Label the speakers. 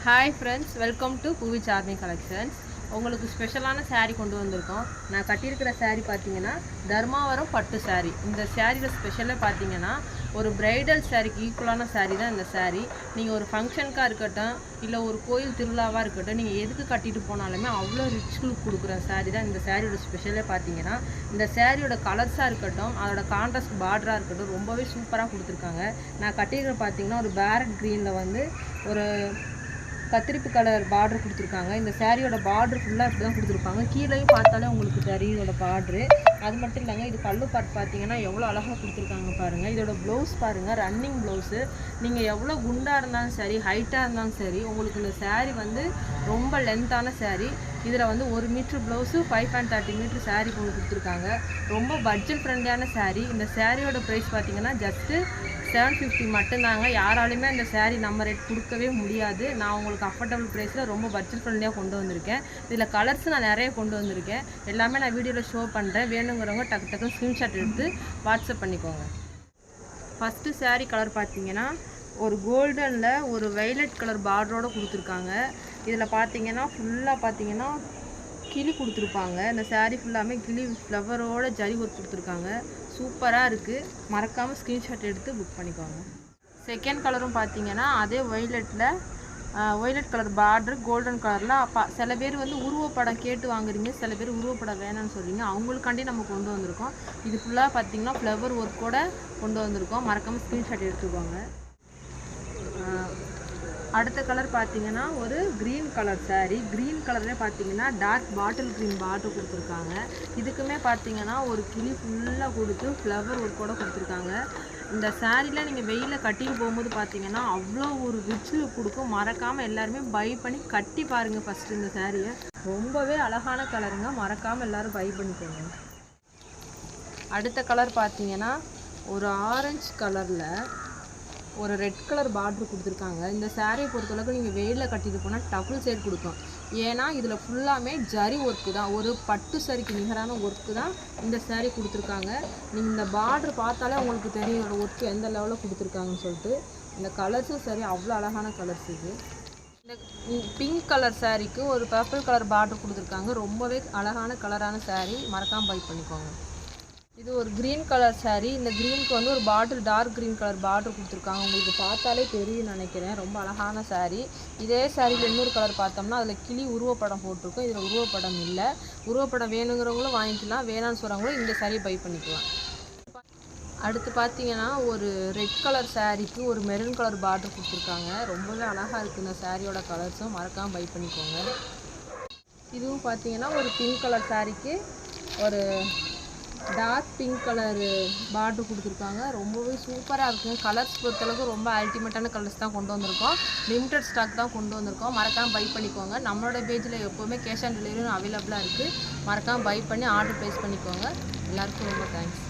Speaker 1: Hi friends, welcome to Puvi Charming Collections. உங்களுக்கு ஸ்பெஷலான saree கொண்டு வந்திருக்கோம். நான் கட்டியிருக்கிற saree பார்த்தீங்கன்னா தர்மாவரம் பட்டு saree. இந்த சாரியோட ஸ்பெஷலே பார்த்தீங்கன்னா ஒரு பிரைடல் சாரிக்கு ஈக்குவலான saree தான் இந்த saree. நீங்கள் ஒரு ஃபங்க்ஷனுக்காக இருக்கட்டும் இல்லை ஒரு கோயில் திருவிழாவாக இருக்கட்டும் நீங்கள் எதுக்கு கட்டிட்டு போனாலுமே அவ்வளோ ரிச் லுக் கொடுக்குற saree தான் இந்த சாரியோட ஸ்பெஷலே பார்த்தீங்கன்னா இந்த சாரியோட கலர்ஸாக இருக்கட்டும் அதோட கான்ட்ராஸ்ட் பார்டராக இருக்கட்டும் ரொம்பவே சூப்பராக கொடுத்துருக்காங்க. நான் கட்டியிருக்கிற பார்த்தீங்கன்னா ஒரு பேரட் க்ரீனில் வந்து ஒரு கத்திரிப்பு கலர் பார்டர் கொடுத்துருக்காங்க. இந்த சாரியோட பார்டர் ஃபுல்லாக இப்படி தான் கொடுத்துருப்பாங்க. கீழேயும் பார்த்தாலே உங்களுக்கு சாரியோட பார்டரு. அது மட்டும் இல்லைங்க, இது பல்லு பார்ட் பார்த்தீங்கன்னா எவ்வளோ அழகாக கொடுத்துருக்காங்க பாருங்கள். இதோட ப்ளவுஸ் பாருங்கள், ரன்னிங் ப்ளவுஸு. நீங்கள் எவ்வளோ குண்டாக இருந்தாலும் சரி ஹைட்டாக இருந்தாலும் சரி உங்களுக்கு இந்த சாரீ வந்து ரொம்ப லென்த்தான சாரீ. இதில் வந்து 1 மீட்ரு ப்ளவுஸு 5.30 மீட்ரு சாரீ கொண்டு கொடுத்துருக்காங்க. ரொம்ப பட்ஜெட் ஃப்ரெண்ட்லியான சாரீ. இந்த சாரியோட ப்ரைஸ் பார்த்தீங்கன்னா ஜஸ்ட்டு 750 மட்டும்தாங்க. யாராலுமே இந்த சாரீ நம்ம ரேட் கொடுக்கவே முடியாது. நான் உங்களுக்கு அஃபோர்டபுள் ப்ரைஸில் ரொம்ப பட்ஜெட் ஃப்ரெண்ட்லியாக கொண்டு வந்திருக்கேன். இதில் கலர்ஸ் நான் நிறைய கொண்டு வந்திருக்கேன். எல்லாமே நான் வீடியோவில் ஷோ பண்ணுறேன். வேணுங்கிறவங்க டக்கு ஸ்க்ரீன்ஷாட் எடுத்து வாட்ஸ்அப் பண்ணிக்கோங்க. ஃபஸ்ட்டு சாரீ கலர் பார்த்தீங்கன்னா ஒரு கோல்டனில் ஒரு வைலட் கலர் பார்டரோடு கொடுத்துருக்காங்க. இதில் பார்த்தீங்கன்னா ஃபுல்லாக பார்த்தீங்கன்னா கிளி கொடுத்துருப்பாங்க. இந்த சாரீ ஃபுல்லாமே கிளி ஃப்ளவரோட ஜரி ஒர்க் கொடுத்துருக்காங்க. சூப்பராக இருக்குது. மறக்காமல் ஸ்க்ரீன்ஷாட் எடுத்து புக் பண்ணிக்கோங்க. செகண்ட் கலரும் பார்த்தீங்கன்னா அதே ஒய்லட் கலர் பார்டர் கோல்டன் கலரில் சில பேர் வந்து உருவப்படம் கேட்டு வாங்குறீங்க, சில பேர் உருவப்படம் வேணான்னு சொல்கிறீங்க. அவங்களுக்காண்டி நம்ம கொண்டு வந்திருக்கோம். இது ஃபுல்லாக பார்த்தீங்கன்னா ஃப்ளவர் ஒர்க்கோட கொண்டு வந்திருக்கோம். மறக்காமல் ஸ்க்ரீன்ஷாட் எடுத்துக்கோங்க. அடுத்த கலர் பார்த்தீங்கன்னா ஒரு க்ரீன் கலர் சாரீ. க்ரீன் கலர்லேயே பார்த்தீங்கன்னா டார்க் பாட்டில் க்ரீன் பார்டர் கொடுத்துருக்காங்க. இதுக்குமே பார்த்தீங்கன்னா ஒரு கிளி ஃபுல்லாக கொடுத்து ஃப்ளவர் ஒர்க்கோட கொடுத்துருக்காங்க. இந்த சாரியில் நீங்கள் வெயிலில் கட்டிட்டு போகும்போது பார்த்தீங்கன்னா அவ்வளோ ஒரு ரிச் லுக் கொடுக்கும். மறக்காமல் எல்லாருமே பை பண்ணி கட்டி பாருங்கள் ஃபஸ்ட்டு இந்த சாரியை. ரொம்பவே அழகான கலருங்க. மறக்காமல் எல்லோரும் பை பண்ணிக்கோங்க. அடுத்த கலர் பார்த்தீங்கன்னா ஒரு ஆரஞ்சு கலரில் ஒரு ரெட் கலர் பார்டர் கொடுத்துருக்காங்க. இந்த சாரியை பொறுத்தளவுக்கு நீங்கள் வெயிலில் கட்டிட்டு போனால் டபுள் சைடு கொடுக்கும். ஏன்னா இதில் ஃபுல்லாமே ஜரி ஒர்க்கு தான், ஒரு பட்டு சாரிக்கு நிகரான ஒர்க்கு தான் இந்த சாரீ கொடுத்துருக்காங்க. நீங்கள் இந்த பார்டர் பார்த்தாலே உங்களுக்கு தெரியும் இதோட ஒர்க்கு எந்த லெவலில் கொடுத்துருக்காங்கன்னு சொல்லிட்டு. இந்த கலர்ஸும் சரி அவ்வளோ அழகான கலர்ஸ் இது. இந்த பிங்க் கலர் சாரீக்கு ஒரு பர்பிள் கலர் பார்டர் கொடுத்துருக்காங்க. ரொம்பவே அழகான கலரான சாரீ. மறக்காமல் பை பண்ணிக்கோங்க. இது ஒரு க்ரீன் கலர் சாரீ. இந்த க்ரீனுக்கு வந்து ஒரு டார்க் க்ரீன் கலர் பார்டர் கொடுத்துருக்காங்க. உங்களுக்கு பார்த்தாலே தெரியும் நினைக்கிறேன். ரொம்ப அழகான சாரீ. இதே சாரியில் இன்னொரு கலர் பார்த்தோம்னா அதில் கிளி உருவப்படம் போட்டிருக்கோம். இதில் உருவப்படம் இல்லை. உருவப்படம் வேணுங்கிறவங்களும் வாங்கிக்கலாம், வேணான்னு சொல்கிறவங்களும் இந்த சாரியை பை பண்ணிக்கலாம். அடுத்து பார்த்தீங்கன்னா ஒரு ரெட் கலர் சாரீக்கு ஒரு மெரூன் கலர் பார்டர் கொடுத்துருக்காங்க. ரொம்பவே அழகாக இருக்குது இந்த சாரியோட கலர்ஸும். மறக்காமல் பை பண்ணிக்கோங்க. இதுவும் பார்த்தீங்கன்னா ஒரு பிங்க் கலர் சாரீக்கு ஒரு டார்க் பிங்க் கலர் பார்டர் கொடுத்துருக்காங்க. ரொம்பவே சூப்பராக இருக்கும். கலர்ஸ் பொறுத்தளவுக்கு ரொம்ப அல்டிமேட்டான கலர்ஸ் தான் கொண்டு வந்திருக்கோம். லிமிட்டட் ஸ்டாக் தான் கொண்டு வந்திருக்கோம். மறக்காமல் பை பண்ணிக்கோங்க. நம்மளோட பேஜில் எப்போவுமே கேஷ் ஆன் டெலிவரியும் அவைலபிளாக இருக்குது. மறக்காமல் பை பண்ணி ஆர்டர் ப்ளேஸ் பண்ணிக்கோங்க. எல்லாருக்கும் ரொம்ப தேங்க்ஸ்.